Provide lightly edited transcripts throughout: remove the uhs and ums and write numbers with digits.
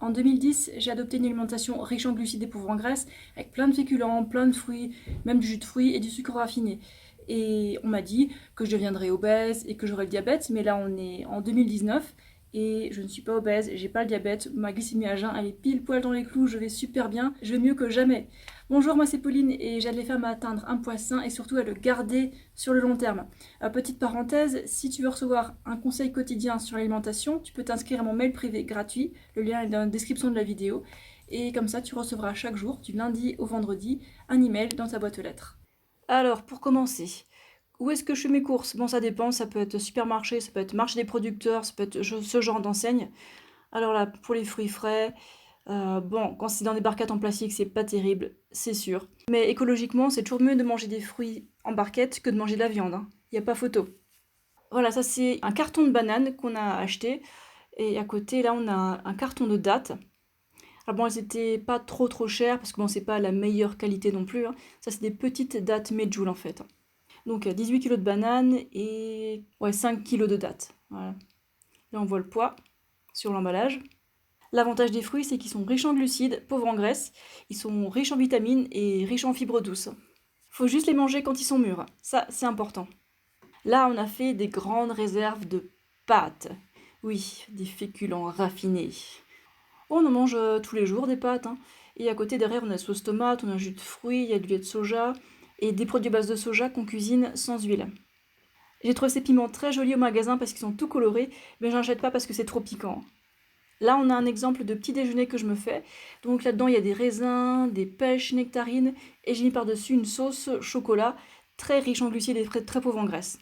En 2010, j'ai adopté une alimentation riche en glucides et pauvre en graisse, avec plein de féculents, plein de fruits, même du jus de fruits et du sucre raffiné. Et on m'a dit que je deviendrais obèse et que j'aurais le diabète, mais là on est en 2019 et je ne suis pas obèse, j'ai pas le diabète, ma glycémie à jeun elle est pile poil dans les clous, je vais super bien, je vais mieux que jamais. Bonjour, moi c'est Pauline et j'aide les femmes à atteindre un poids sain et surtout à le garder sur le long terme. Petite parenthèse, si tu veux recevoir un conseil quotidien sur l'alimentation, tu peux t'inscrire à mon mail privé gratuit, le lien est dans la description de la vidéo, et comme ça tu recevras chaque jour, du lundi au vendredi, un email dans ta boîte aux lettres. Alors, pour commencer, où est-ce que je fais mes courses? Bon, ça dépend, ça peut être supermarché, ça peut être marché des producteurs, ça peut être ce genre d'enseigne. Alors là, pour les fruits frais, bon, quand c'est dans des barquettes en plastique, c'est pas terrible, c'est sûr. Mais écologiquement, c'est toujours mieux de manger des fruits en barquette que de manger de la viande, hein. Y a pas photo. Voilà, ça c'est un carton de bananes qu'on a acheté. Et à côté, là, on a un carton de dattes. Alors bon, elles étaient pas trop chères, parce que bon, c'est pas la meilleure qualité non plus, hein. Ça, c'est des petites dattes Medjool, en fait. Donc 18 kilos de bananes et ouais, 5 kilos de dattes. Voilà. Là, on voit le poids sur l'emballage. L'avantage des fruits, c'est qu'ils sont riches en glucides, pauvres en graisse, ils sont riches en vitamines et riches en fibres douces. Faut juste les manger quand ils sont mûrs, ça c'est important. Là, on a fait des grandes réserves de pâtes. Oui, des féculents raffinés. On en mange tous les jours des pâtes, hein. Et à côté, derrière, on a sauce tomate, on a un jus de fruits, il y a du lait de soja et des produits à base de soja qu'on cuisine sans huile. J'ai trouvé ces piments très jolis au magasin parce qu'ils sont tout colorés, mais j'en achète pas parce que c'est trop piquant. Là, on a un exemple de petit déjeuner que je me fais. Donc là-dedans, il y a des raisins, des pêches, nectarines, et j'ai mis par-dessus une sauce chocolat très riche en glucides et très pauvre en graisse.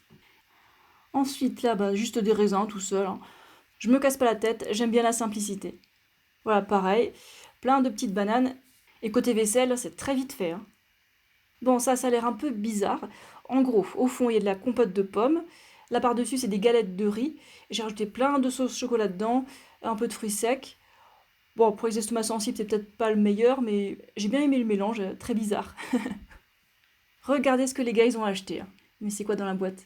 Ensuite, là, bah, juste des raisins tout seul, hein. Je me casse pas la tête, j'aime bien la simplicité. Voilà, pareil, plein de petites bananes. Et côté vaisselle, c'est très vite fait, hein. Bon, ça a l'air un peu bizarre. En gros, au fond, il y a de la compote de pommes. Là, par-dessus, c'est des galettes de riz. J'ai rajouté plein de sauce chocolat dedans, un peu de fruits secs. Bon, pour les estomacs sensibles, c'est peut-être pas le meilleur, mais j'ai bien aimé le mélange, très bizarre. Regardez ce que les gars, ils ont acheté, hein. Mais c'est quoi dans la boîte?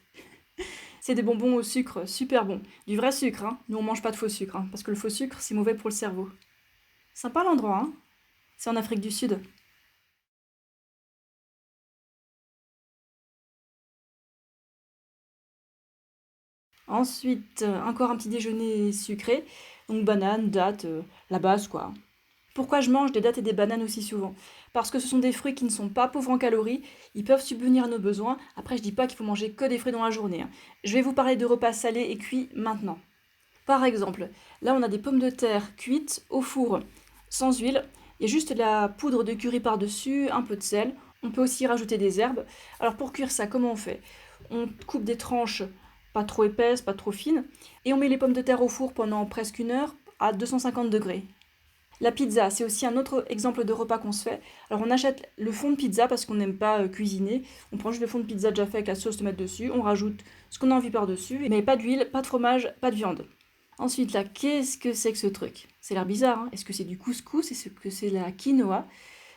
C'est des bonbons au sucre, super bon. Du vrai sucre, hein. Nous, on mange pas de faux sucre, hein, parce que le faux sucre, c'est mauvais pour le cerveau. Sympa l'endroit, hein. C'est en Afrique du Sud. Ensuite, encore un petit déjeuner sucré. Donc banane, dattes, la base quoi. Pourquoi je mange des dattes et des bananes aussi souvent? Parce que ce sont des fruits qui ne sont pas pauvres en calories, ils peuvent subvenir à nos besoins. Après, je dis pas qu'il faut manger que des fruits dans la journée, hein. Je vais vous parler de repas salés et cuits maintenant. Par exemple, là on a des pommes de terre cuites au four, sans huile. Il y a juste de la poudre de curry par-dessus, un peu de sel. On peut aussi rajouter des herbes. Alors pour cuire ça, comment on fait? On coupe des tranches pas trop épaisses, pas trop fines, et on met les pommes de terre au four pendant presque une heure à 250 degrés. La pizza, c'est aussi un autre exemple de repas qu'on se fait. Alors on achète le fond de pizza parce qu'on n'aime pas cuisiner. On prend juste le fond de pizza déjà fait avec la sauce tomate dessus. On rajoute ce qu'on a envie par-dessus. Mais pas d'huile, pas de fromage, pas de viande. Ensuite là, qu'est-ce que c'est que ce truc? C'est l'air bizarre, hein. Est-ce que c'est du couscous? Est-ce que c'est la quinoa?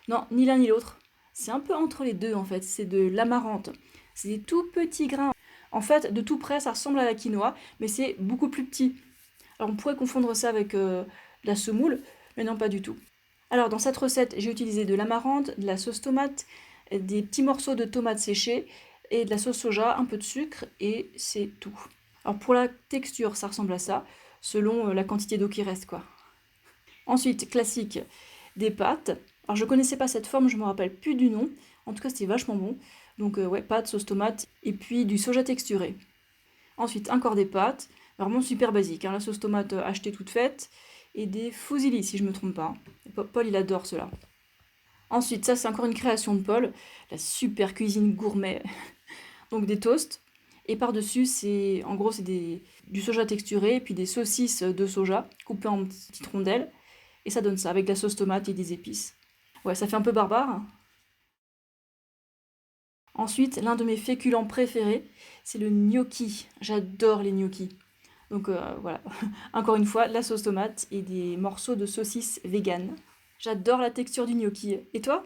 Non, ni l'un ni l'autre. C'est un peu entre les deux en fait. C'est de l'amarante. C'est des tout petits grains. En fait, de tout près, ça ressemble à la quinoa, mais c'est beaucoup plus petit. Alors on pourrait confondre ça avec de la semoule, mais non pas du tout. Alors dans cette recette, j'ai utilisé de l'amarante, de la sauce tomate, des petits morceaux de tomates séchées et de la sauce soja, un peu de sucre et c'est tout. Alors pour la texture, ça ressemble à ça, selon la quantité d'eau qui reste quoi. Ensuite, classique, des pâtes. Alors je connaissais pas cette forme, je me rappelle plus du nom. En tout cas, c'était vachement bon. Donc ouais, pâtes, sauce tomate et puis du soja texturé. Ensuite, encore des pâtes, vraiment super basique, hein, la sauce tomate achetée toute faite, et des fusilli si je me trompe pas. Paul, il adore cela. Ensuite, ça c'est encore une création de Paul, la super cuisine gourmet. Donc des toasts, et par-dessus, c'est en gros, c'est du soja texturé, et puis des saucisses de soja coupées en petites rondelles, et ça donne ça, avec de la sauce tomate et des épices. Ouais, ça fait un peu barbare, hein. Ensuite, l'un de mes féculents préférés, c'est le gnocchi. J'adore les gnocchis. Donc voilà, encore une fois, la sauce tomate et des morceaux de saucisse vegan. J'adore la texture du gnocchi. Et toi?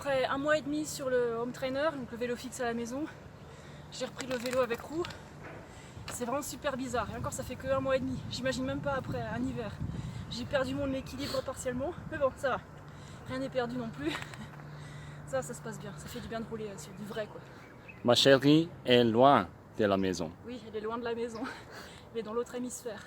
après un mois et demi sur le home trainer, donc le vélo fixe à la maison, j'ai repris le vélo avec roue. C'est vraiment super bizarre, et encore ça fait que un mois et demi, j'imagine même pas après un hiver. J'ai perdu mon équilibre partiellement, mais bon ça va, rien n'est perdu non plus. Ça se passe bien, ça fait du bien de rouler sur du vrai quoi. Ma chérie est loin de la maison. Oui, elle est loin de la maison, elle est dans l'autre hémisphère.